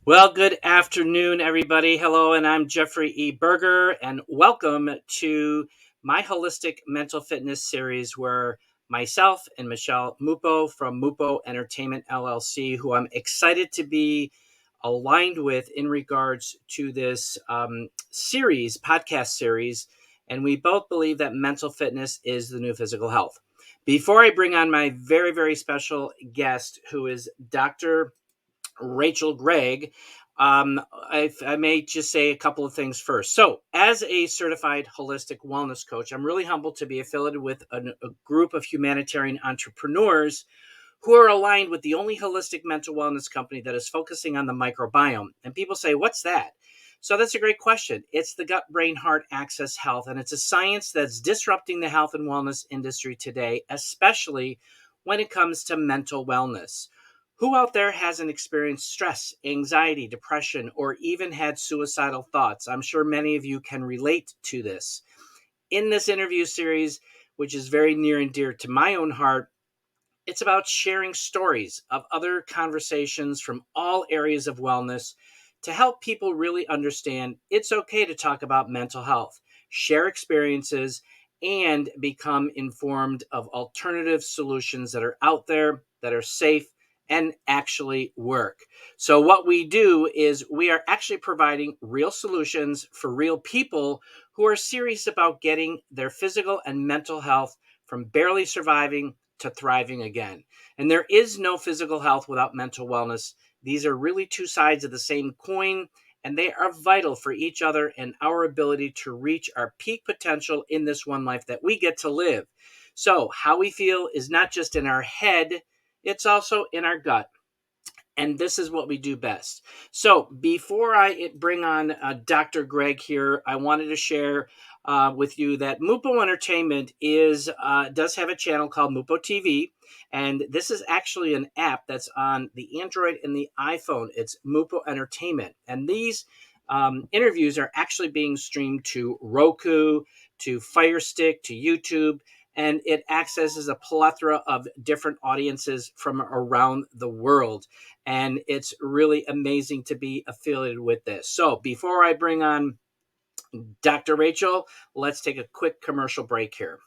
Well, good afternoon, everybody. Hello, and I'm Jeffrey E. Berger, and welcome to my holistic mental fitness series where myself and Michelle Mupo from Mupo Entertainment LLC, who I'm excited to be aligned with in regards to this podcast series, and we both believe that mental fitness is the new physical health. Before I bring on my very, very special guest, who is Dr. Rachel Gregg. I may just say a couple of things first. So, as a certified holistic wellness coach, I'm really humbled to be affiliated with a group of humanitarian entrepreneurs who are aligned with the only holistic mental wellness company that is focusing on the microbiome. And people say, what's that? So that's a great question. It's the gut, brain, heart, access health, and it's a science that's disrupting the health and wellness industry today, especially when it comes to mental wellness. Who out there hasn't experienced stress, anxiety, depression, or even had suicidal thoughts? I'm sure many of you can relate to this. In this interview series, which is very near and dear to my own heart, it's about sharing stories of other conversations from all areas of wellness to help people really understand it's okay to talk about mental health, share experiences, and become informed of alternative solutions that are out there that are safe and actually work. So, what we do is we are actually providing real solutions for real people who are serious about getting their physical and mental health from barely surviving to thriving again. And there is no physical health without mental wellness. These are really two sides of the same coin, and they are vital for each other and our ability to reach our peak potential in this one life that we get to live. So, how we feel is not just in our head, it's also in our gut. And this is what we do best. So, before I bring on Dr. Gregg here, I wanted to share with you that Mupo Entertainment does have a channel called Mupo TV, and this is actually an app that's on the Android and the iPhone. It's Mupo Entertainment, and these interviews are actually being streamed to Roku, to Fire Stick, to YouTube, and it accesses a plethora of different audiences from around the world. And it's really amazing to be affiliated with this. So before I bring on Dr. Rachel, let's take a quick commercial break here.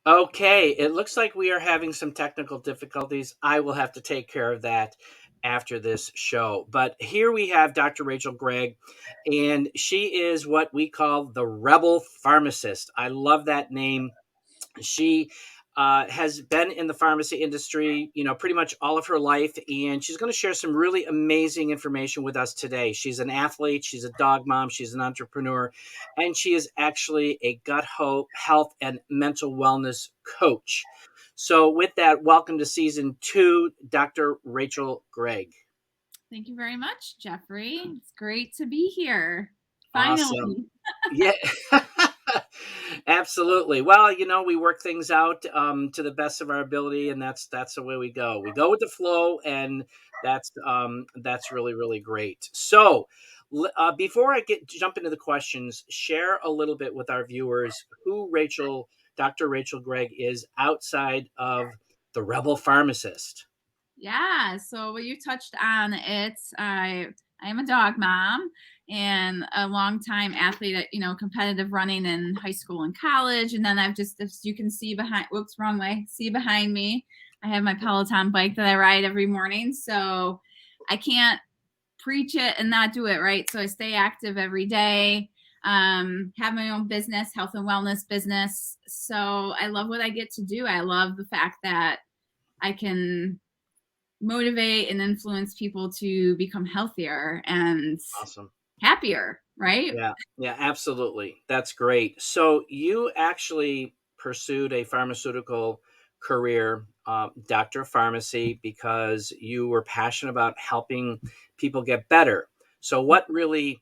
Okay, it looks like we are having some technical difficulties. I will have to take care of that after this show. But here we have Dr. Rachel Gregg, and she is what we call the Rebel Pharmacist. I love that name. She has been in the pharmacy industry, pretty much all of her life, and she's going to share some really amazing information with us today. She's an athlete, she's a dog mom, she's an entrepreneur, and she is actually a health and mental wellness coach. So, with that, welcome to season 2, Dr. Rachel Gregg. Thank you very much, Jeffrey. It's great to be here. Awesome. Finally. Yeah. Absolutely. Well, we work things out to the best of our ability, and that's the way we go. We go with the flow, and that's really really great. So, before I jump into the questions, share a little bit with our viewers who Dr. Rachel Gregg is outside of the Rebel Pharmacist. Yeah. So what you touched on, I am a dog mom and a longtime athlete at, competitive running in high school and college. And then I've just, as you can see wrong way, see behind me, I have my Peloton bike that I ride every morning. So I can't preach it and not do it, right? So I stay active every day. Have my own business, health and wellness business. So I love what I get to do. I love the fact that I can motivate and influence people to become healthier and Awesome. happier, right? Yeah, absolutely. That's great. So you actually pursued a pharmaceutical career, doctor of pharmacy, because you were passionate about helping people get better. So, what really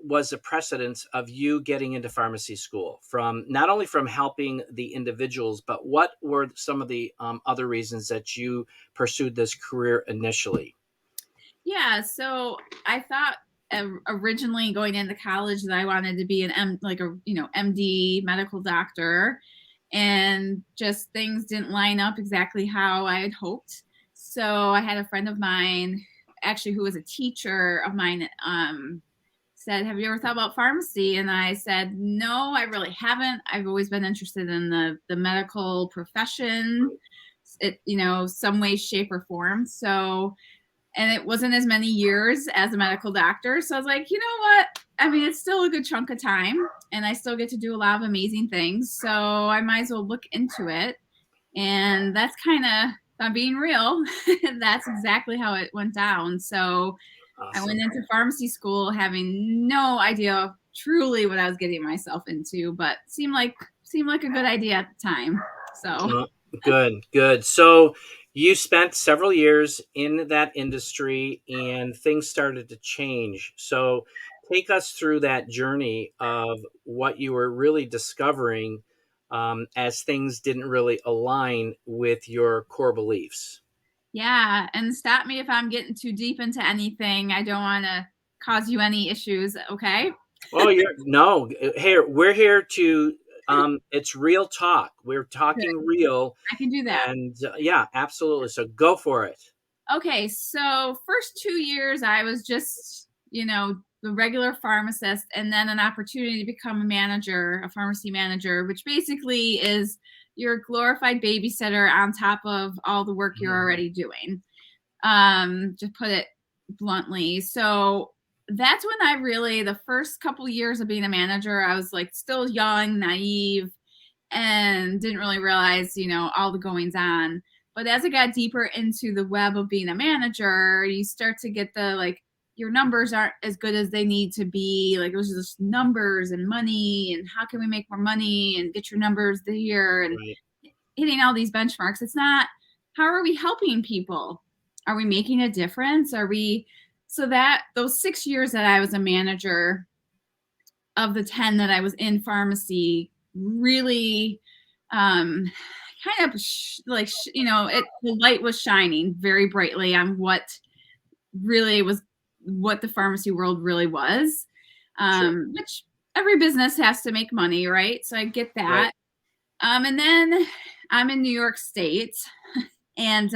was the precedence of you getting into pharmacy school, from not only from helping the individuals, but what were some of the other reasons that you pursued this career initially? Yeah, so I thought originally going into college that I wanted to be like a MD medical doctor, and just things didn't line up exactly how I had hoped. So I had a friend of mine, actually, who was a teacher of mine, said, "Have you ever thought about pharmacy?" And I said, "No, I really haven't. I've always been interested in the medical profession, some way, shape, or form." So, and it wasn't as many years as a medical doctor. So I was like, you know what? I mean, it's still a good chunk of time, and I still get to do a lot of amazing things. So I might as well look into it. And that's kind of, if I'm being real, that's exactly how it went down. So I went Awesome. into pharmacy school having no idea truly what I was getting myself into, but seemed like a good idea at the time. So Uh, Good, good. So you spent several years in that industry and things started to change. So take us through that journey of what you were really discovering, as things didn't really align with your core beliefs. yeah, and stop me if I'm getting too deep into anything. I don't want to cause you any issues, okay? Oh, you're no, here we're here to it's real talk. We're talking Good. real, I can do that. and yeah, absolutely. So go for it. Okay, so first 2 years I was just, the regular pharmacist, and then an opportunity to become a manager, a pharmacy manager, which basically is your glorified babysitter on top of all the work you're already doing. To put it bluntly. So that's when I really, the first couple years of being a manager, I was like still young, naive, and didn't really realize, all the goings on. But as I got deeper into the web of being a manager, you start to get the like, your numbers aren't as good as they need to be. Like, those are just numbers and money, and how can we make more money and get your numbers here and Right, hitting all these benchmarks. It's not, how are we helping people? Are we making a difference? Are we, so that those 6 years that I was a manager, of the 10 that I was in pharmacy, really kind of the light was shining very brightly on what really was, what the pharmacy world really was, sure, which every business has to make money, right? So I get right. that. And then I'm in New York State, and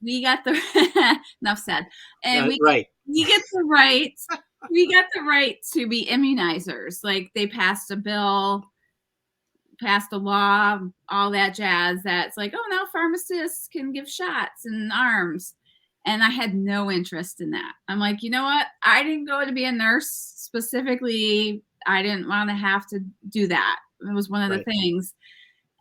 we got the enough said, and Right, we get the right, we got the right to be immunizers. Like, they passed a bill, passed a law, all that jazz. That's like, oh, now pharmacists can give shots and arms. And I had no interest in that. I'm like, you know what? I didn't go to be a nurse specifically. I didn't want to have to do that. It was one of the right, things.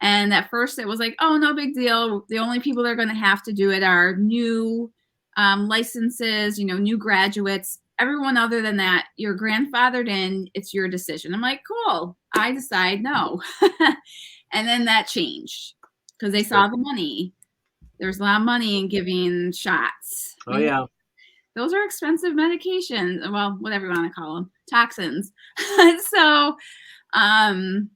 And at first it was like, oh, no big deal. The only people that are going to have to do it are new licenses, new graduates. Everyone other than that, you're grandfathered in. It's your decision. I'm like, cool. I decide no. And then that changed because they sure. saw the money. There's a lot of money in giving shots. Oh yeah, Those are expensive medications. Well, whatever you want to call them, toxins. so, um,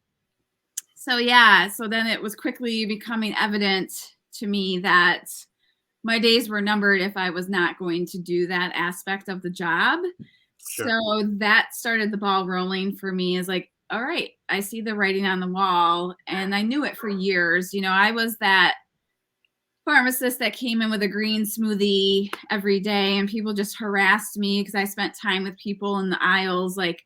so yeah, so then it was quickly becoming evident to me that my days were numbered if I was not going to do that aspect of the job. sure. So that started the ball rolling for me, as like, all right, I see the writing on the wall, and I knew it for years. I was that pharmacist that came in with a green smoothie every day, and people just harassed me because I spent time with people in the aisles, like,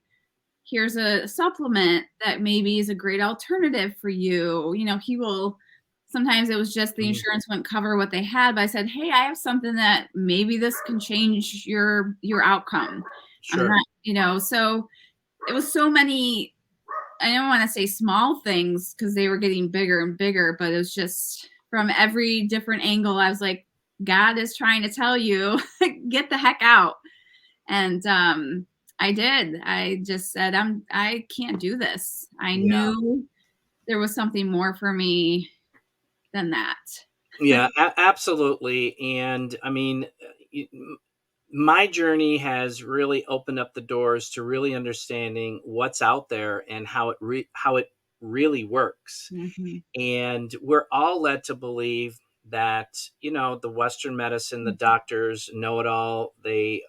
here's a supplement that maybe is a great alternative for you. He will, sometimes it was just the Mhm. insurance wouldn't cover what they had, but I said, hey, I have something that maybe this can change your outcome. I'm Sure. not, so it was so many, I don't want to say small things because they were getting bigger and bigger, but it was just from every different angle. I was like, God is trying to tell you, get the heck out. And I did. I just said, I can't do this. I Yeah. knew there was something more for me than that. Yeah, absolutely. And I mean, my journey has really opened up the doors to really understanding what's out there and how it really works. Mhm. And we're all led to believe that, the Western medicine, the doctors know it all. They're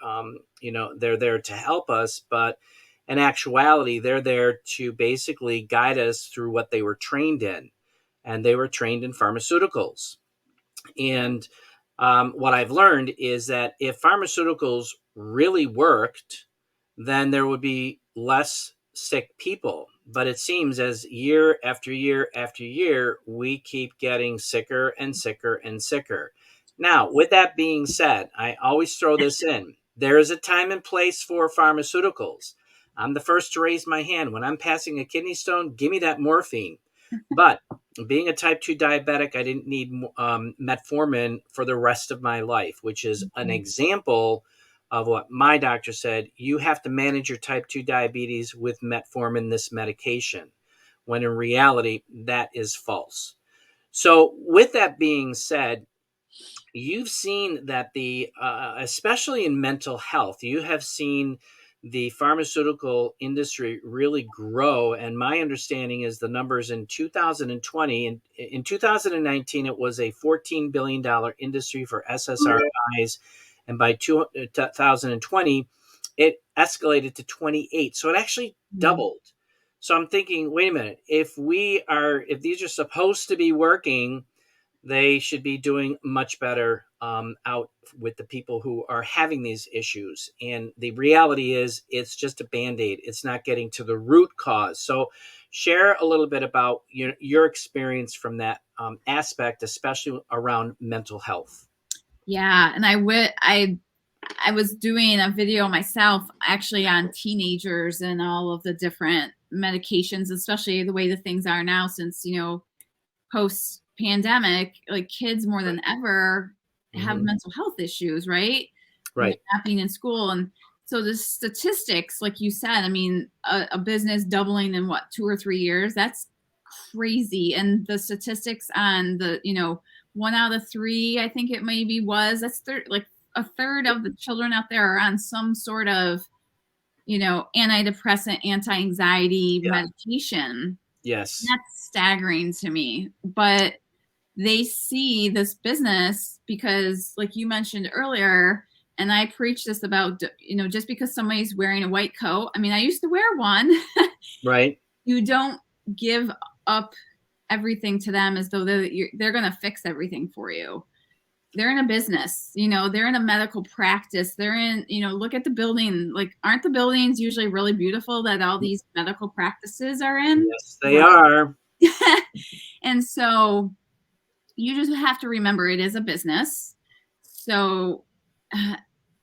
there to help us, but in actuality, they're there to basically guide us through what they were trained in. And they were trained in pharmaceuticals. And what I've learned is that if pharmaceuticals really worked, then there would be less sick people. But it seems as year after year after year, we keep getting sicker and sicker and sicker. Now, with that being said, I always throw this in. There is a time and place for pharmaceuticals. I'm the first to raise my hand. When I'm passing a kidney stone, give me that morphine. But being a type 2 diabetic, I didn't need metformin for the rest of my life, which is an example of what my doctor said. You have to manage your type 2 diabetes with metformin, this medication, when in reality, that is false. So, with that being said, you've seen that especially in mental health, you have seen the pharmaceutical industry really grow. And my understanding is the numbers in 2020 and in 2019, it was a $14 billion industry for SSRIs. And by 2020, it escalated to 28. So it actually doubled. So I'm thinking, wait a minute, if these are supposed to be working, they should be doing much better out with the people who are having these issues. And the reality is, it's just a band aid. It's not getting to the root cause. So, share a little bit about your experience from that aspect, especially around mental health. Yeah, and I was doing a video myself actually on teenagers and all of the different medications, especially the way the things are now since, post pandemic, like kids more than ever have Hmm. mental health issues, right? Right. Not being in school. And so the statistics, like you said, I mean, a business doubling in what, 2 or 3 years, that's crazy. And the statistics on the, 1 out of 3, I think it maybe was, like a third of the children out there are on some sort of, antidepressant, anti-anxiety Yeah. medication. Yes. That's staggering to me. But they see this business because, like you mentioned earlier, and I preach this about, just because somebody's wearing a white coat. I mean, I used to wear one. Right. You don't give up everything to them as though they're going to fix everything for you. They're in a business, they're in a medical practice. They're in, look at the building. Like, aren't the buildings usually really beautiful that all these medical practices are in? Yes, they are. And so you just have to remember it is a business. So,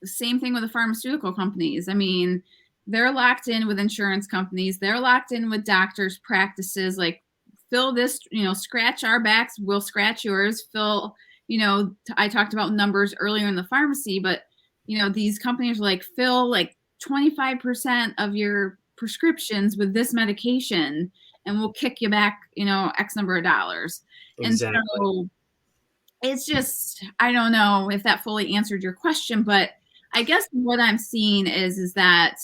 same thing with the pharmaceutical companies. I mean, they're locked in with insurance companies, they're locked in with doctors' practices. Like, fill this, scratch our backs, we'll scratch yours. Fill, I talked about numbers earlier in the pharmacy, but, these companies are like, fill like 25% of your prescriptions with this medication and we'll kick you back, X number of dollars. And Exactly. so it's just, I don't know if that fully answered your question, but I guess what I'm seeing is that,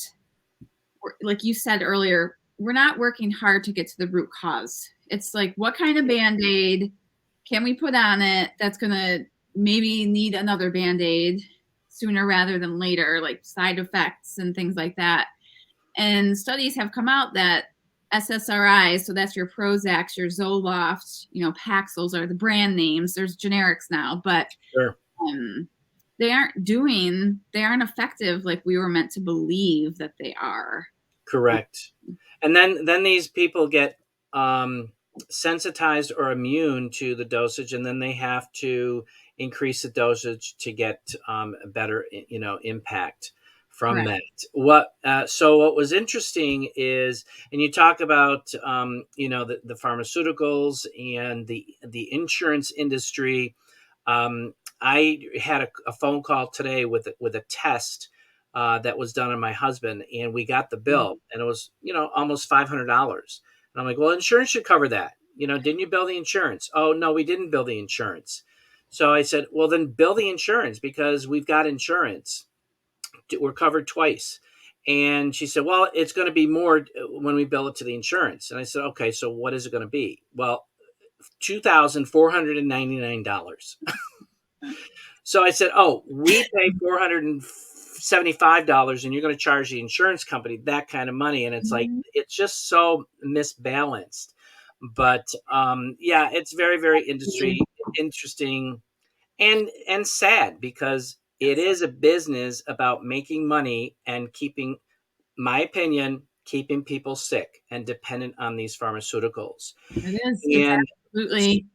like you said earlier, we're not working hard to get to the root cause. It's like, what kind of band-aid can we put on it that's going to maybe need another band-aid sooner rather than later, like side effects and things like that. And studies have come out that SSRIs, so that's your Prozacs, your Zoloft, Paxils are the brand names. There's generics now, but Sure. um, they aren't effective like we were meant to believe that they are. Correct. And then these people get um, sensitized or immune to the dosage, and then they have to increase the dosage to get a better, impact from Correct. that. What was interesting is, and you talk about the pharmaceuticals and the insurance industry. I had a phone call today with a test that was done on my husband, and we got the bill, and it was almost $500. And I'm like, well, insurance should cover that. didn't you bill the insurance? Oh, no, we didn't bill the insurance. So I said, well, then bill the insurance because we've got insurance. We're covered twice. And she said, well, it's going to be more when we bill it to the insurance. And I said, okay, so what is it going to be? Well, $2,499. So I said, oh, we pay $475 and you're going to charge the insurance company that kind of money. And it's like, Mhm. it's just so misbalanced. But yeah, it's very, very interesting and sad because it is a business about making money and keeping, my opinion, keeping people sick and dependent on these pharmaceuticals. It is. It's And absolutely,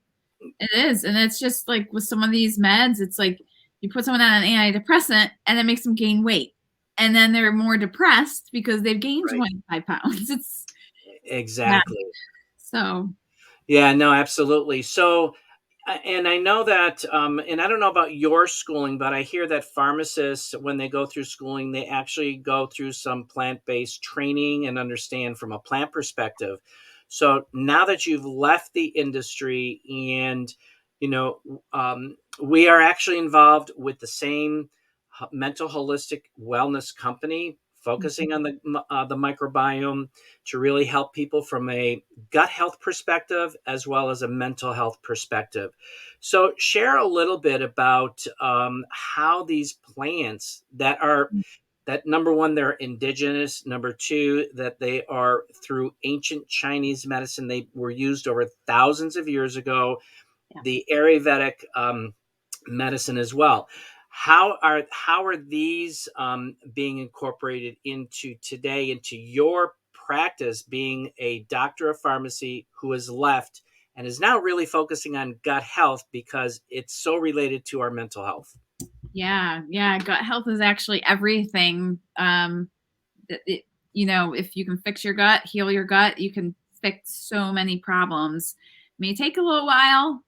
it is. And it's just like with some of these meds, it's like you put someone on an antidepressant and it makes them gain weight. And then they're more depressed because they've gained right, 25 pounds. It's, yeah. exactly. So, Yeah, no, absolutely. So, and I know that, and I don't know about your schooling, but I hear that pharmacists, when they go through schooling, they actually go through some plant based training and understand from a plant perspective. So now that you've left the industry and, you know, we are actually involved with the same mental holistic wellness company focusing on the microbiome to really help people from a gut health perspective as well as a mental health perspective. So, share a little bit about how these plants that number one, they're indigenous. Number two, that they are through ancient Chinese medicine. They were used over thousands of years ago. yeah. The Ayurvedic medicine as well. How are these being incorporated into today into your practice, being a doctor of pharmacy who has left and is now really focusing on gut health because it's so related to our mental health? Yeah. Yeah. Gut health is actually everything. It, if you can fix your gut, heal your gut, you can fix so many problems. It may take a little while,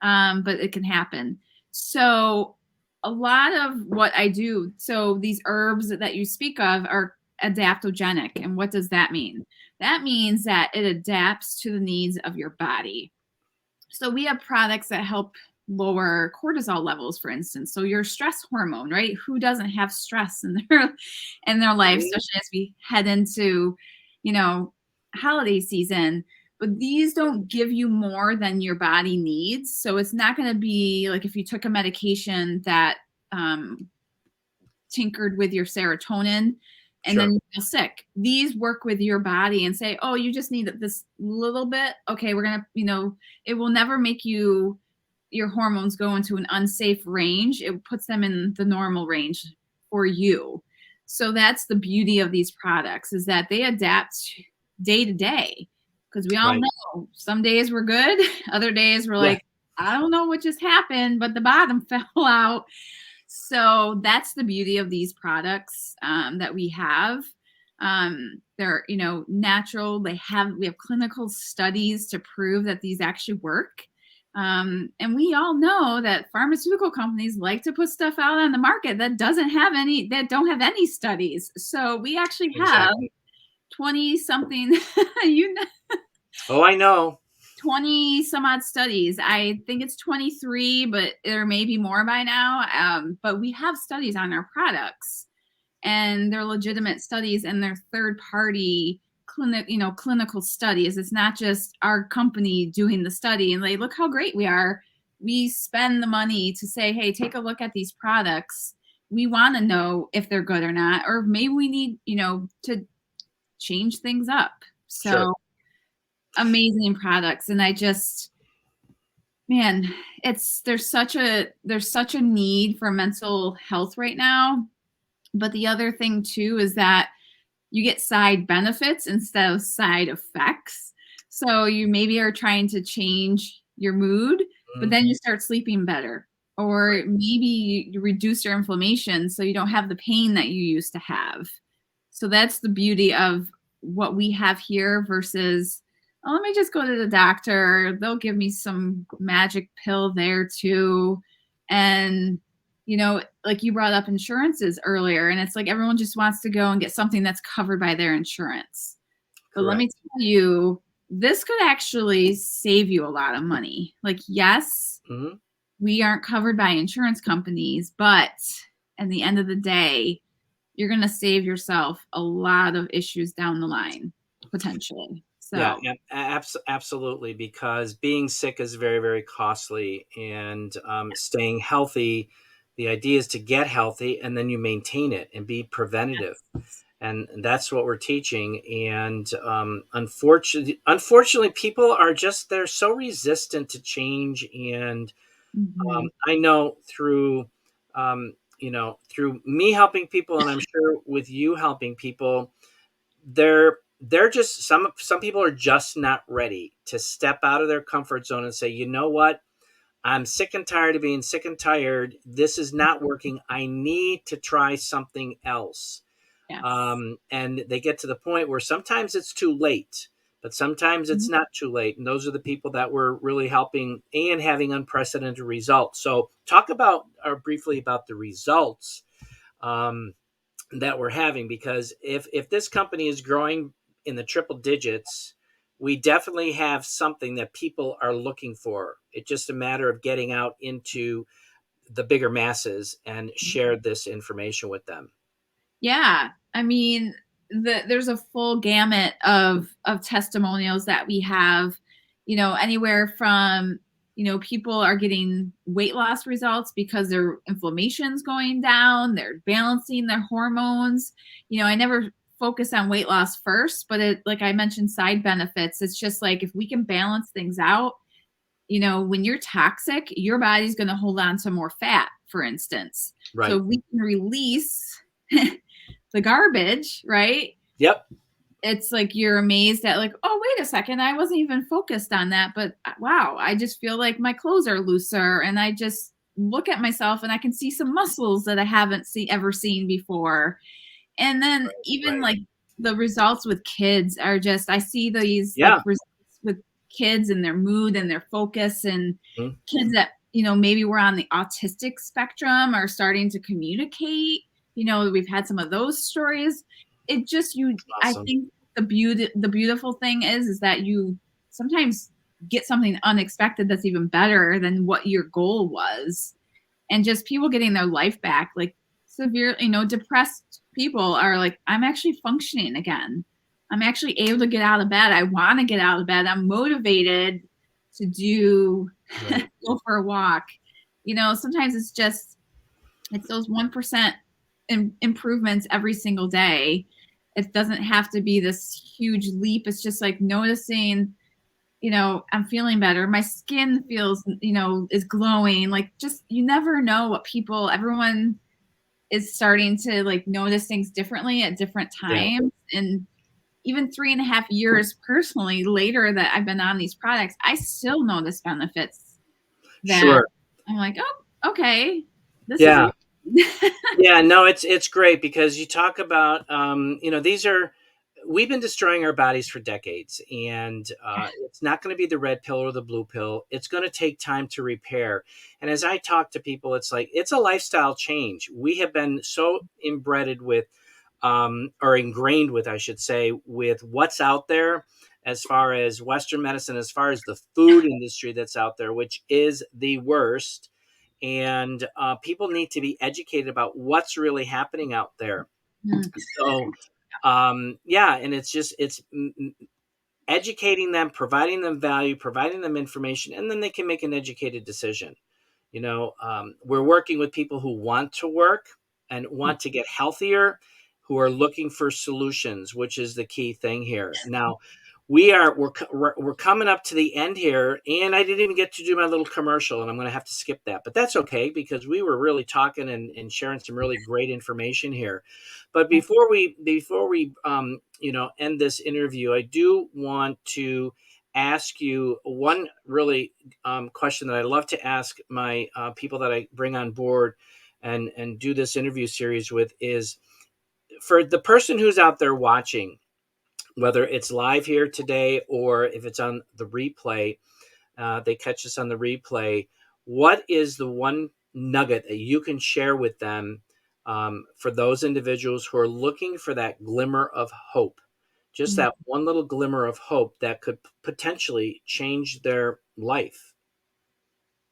but it can happen. So, a lot of what I do, so these herbs that you speak of are adaptogenic. And what does that mean? That means that it adapts to the needs of your body. So we have products that help lower cortisol levels, for instance. So your stress hormone, right? Who doesn't have stress in their life, Mhm. especially as we head into, you know, holiday season. But these don't give you more than your body needs. So it's not going to be like if you took a medication that um, tinkered with your serotonin and then Sure. you feel sick. These work with your body and say, oh, you just need this little bit. Okay, we're going to, it will never make your hormones go into an unsafe range. It puts them in the normal range for you. So that's the beauty of these products is that they adapt day to day because we all Right. know some days we're good, other days we're Yeah. like, I don't know what just happened, but the bottom fell out. So that's the beauty of these products that we have. They're natural. We have clinical studies to prove that these actually work. And we all know that pharmaceutical companies like to put stuff out on the market that don't have any studies. So we actually have Exactly. 20 something, you know, Oh, I know. 20 some odd studies. I think it's 23, but there may be more by now. But we have studies on our products and they're legitimate studies and they're third party clinical studies. It's not just our company doing the study and they look how great we are. We spend the money to say, hey, take a look at these products. We want to know if they're good or not, or maybe we need, to change things up. Sure. So amazing products. And I just, man, there's such a need for mental health right now. But the other thing too is that you get side benefits instead of side effects. So you maybe are trying to change your mood, but then you Mhm. start sleeping better. Or Right. maybe you reduce your inflammation so you don't have the pain that you used to have. So that's the beauty of what we have here versus, oh, let me just go to the doctor. They'll give me some magic pill there too. And, like you brought up insurances earlier, and it's like everyone just wants to go and get something that's covered by their insurance. But let me Correct. tell you, this could actually save you a lot of money. Like, yes, Mm-hmm. we aren't covered by insurance companies, but at the end of the day, you're going to save yourself a lot of issues down the line, potentially. Yeah, So, absolutely, because being sick is very, very costly, and staying healthy, the idea is to get healthy and then you maintain it and be preventative. And that's what we're teaching. And unfortunately, people are just, they're so resistant to change. And mhm. I know through, through me helping people, and I'm sure with you helping people, they're just, some people are just not ready to step out of their comfort zone and say, you know what, I'm sick and tired of being sick and tired. This is not working. I need to try something else. Yes. And they get to the point where sometimes it's too late, but sometimes it's not too late. And those are the people that we're really helping and having unprecedented results. So talk about, or briefly about, the results um, that we're having, because if this company is growing in the triple digits, we definitely have something that people are looking for. It's just a matter of getting out into the bigger masses and share this information with them. Yeah, I mean, there's a full gamut of testimonials that we have. Anywhere from people are getting weight loss results because their inflammation's going down, they're balancing their hormones. I never focus on weight loss first, but like I mentioned, side benefits. It's just like if we can balance things out. When you're toxic, your body's going to hold on to more fat, for instance. So Right. if we can release the garbage, right? Yep. It's like you're amazed at, like, oh, wait a second, I wasn't even focused on that, but wow, I just feel like my clothes are looser, and I just look at myself and I can see some muscles that I haven't ever seen before. And then even Right. like the results with kids are just, I see these like Yeah. results with kids and their mood and their focus, and Mhm. kids that maybe were on the autistic spectrum are starting to communicate. We've had some of those stories. It just, I Awesome. think the beautiful thing is that you sometimes get something unexpected that's even better than what your goal was. And just people getting their life back, like severe, depressed people are like, I'm actually functioning again. I'm actually able to get out of bed. I want to get out of bed. I'm motivated to do Right. go for a walk. Sometimes it's those 1% improvements every single day. It doesn't have to be this huge leap. It's just like noticing, I'm feeling better. My skin feels, is glowing. Like, just, you never know what everyone is starting to like notice things differently at different Yeah. times. And even 3.5 years personally later that I've been on these products, I still notice benefits that Sure. I'm like, oh, okay, this is Yeah. amazing. Yeah, no, it's great, because you talk about, these are, we've been destroying our bodies for decades, and it's not going to be the red pill or the blue pill. It's going to take time to repair. And as I talk to people, it's like, it's a lifestyle change. We have been so inbred with, or ingrained with, I should say, with what's out there, as far as Western medicine, as far as the food industry that's out there, which is the worst. And people need to be educated about what's really happening out there. Mm, So yeah, and it's just, educating them, providing them value, providing them information, and then they can make an educated decision. We're working with people who want to work and want to get healthier, who are looking for solutions, which is the key thing here. Now, we're coming up to the end here, and I didn't even get to do my little commercial, and I'm going to have to skip that, but that's okay, because we were really talking and sharing some really great information here. But before we end this interview, I do want to ask you one really question that I love to ask my people that I bring on board and do this interview series with, is, for the person who's out there watching, whether it's live here today or if it's on the replay, they catch us on the replay. What is the one nugget that you can share with them, for those individuals who are looking for that glimmer of hope? just that one little glimmer of hope that could potentially change their life.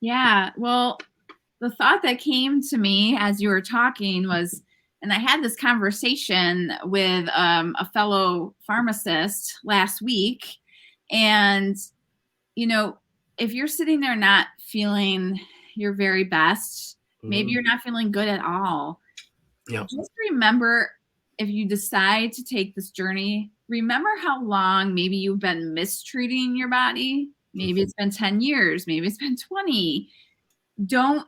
Yeah. Well, the thought that came to me as you were talking was, and I had this conversation with a fellow pharmacist last week. And, you know, if you're sitting there not feeling your very best, maybe you're not feeling good at all, Yeah. just remember, if you decide to take this journey, remember how long maybe you've been mistreating your body. Maybe it's been 10 years, maybe it's been 20. Don't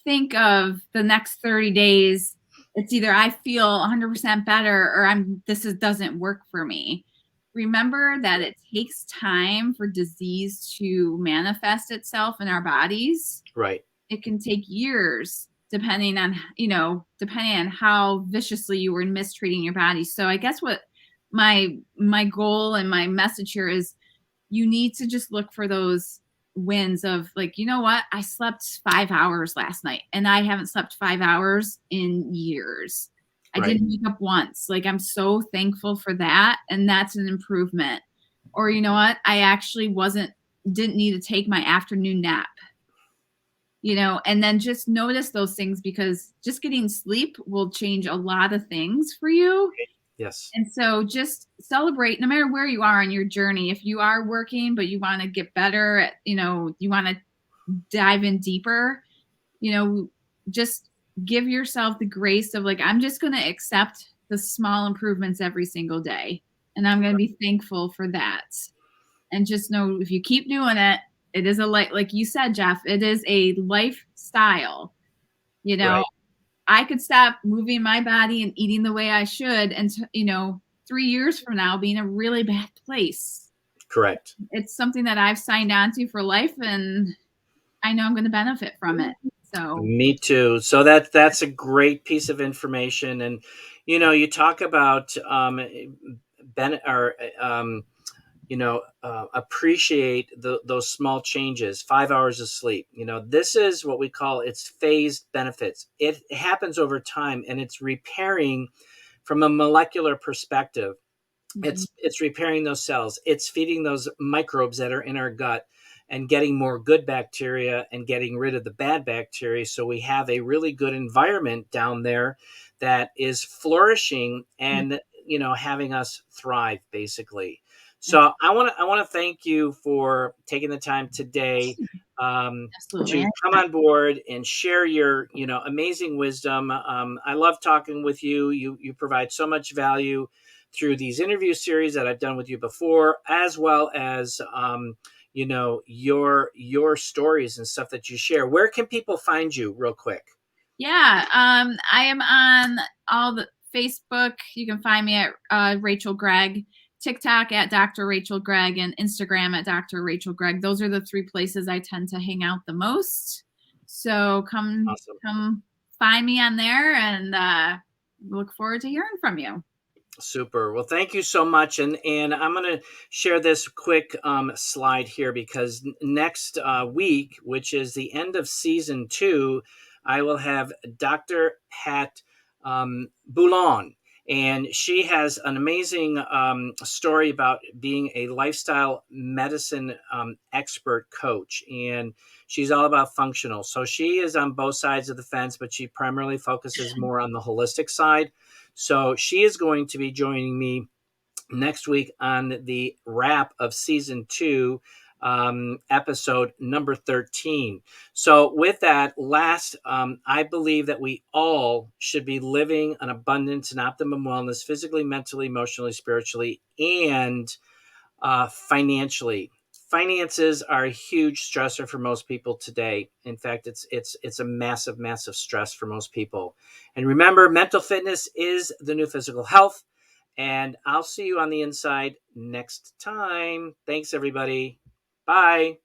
think of the next 30 days. It's either I feel 100% better or doesn't work for me. Remember that it takes time for disease to manifest itself in our bodies. Right. It can take years depending on how viciously you were mistreating your body. So I guess what my goal and my message here is, you need to just look for those wins of, like, you know what, I slept 5 hours last night and I haven't slept 5 hours in years. I didn't wake up once. Like, I'm so thankful for that, and that's an improvement. Or, you know what, I actually didn't need to take my afternoon nap. And then just notice those things, because just getting sleep will change a lot of things for you. Yes. And so just celebrate no matter where you are on your journey. If you are working, but you want to get better at, you want to dive in deeper, just give yourself the grace of, like, I'm just going to accept the small improvements every single day. And I'm going to be thankful for that. And just know, if you keep doing it, it is like you said, Jeff, it is a lifestyle. Right. I could stop moving my body and eating the way I should, and 3 years from now be in a really bad place. Correct. It's something that I've signed on to for life, and I know I'm going to benefit from it. So Me too. So that's a great piece of information. And you talk about appreciate those small changes. 5 hours of sleep. This is what we call, it's phased benefits. It happens over time, and it's repairing from a molecular perspective. It's repairing those cells. It's feeding those microbes that are in our gut and getting more good bacteria and getting rid of the bad bacteria. So we have a really good environment down there that is flourishing and having us thrive, basically. So I want to thank you for taking the time today absolutely. to come on board and share your amazing wisdom. I love talking with you. You provide so much value through these interview series that I've done with you before, as well as your stories and stuff that you share. Where can people find you, real quick? Yeah, I am on all the Facebook. You can find me at Rachel Gregg, TikTok at Dr. Rachel Gregg, and Instagram at Dr. Rachel Gregg. Those are the 3 places I tend to hang out the most. So come find me on there, and look forward to hearing from you. Super. Well, thank you so much. And I'm going to share this quick slide here, because next week, which is the end of season 2, I will have Dr. Pat Boulon. And she has an amazing story about being a lifestyle medicine expert coach. And she's all about functional. So she is on both sides of the fence, but she primarily focuses more on the holistic side. So she is going to be joining me next week on the wrap of season 2, episode number 13. So with that I believe that we all should be living an abundance and optimum wellness, physically, mentally, emotionally, spiritually, and financially. Finances are a huge stressor for most people today. In fact, it's a massive, massive stress for most people. And remember, mental fitness is the new physical health. And I'll see you on the inside next time. Thanks, everybody. Bye.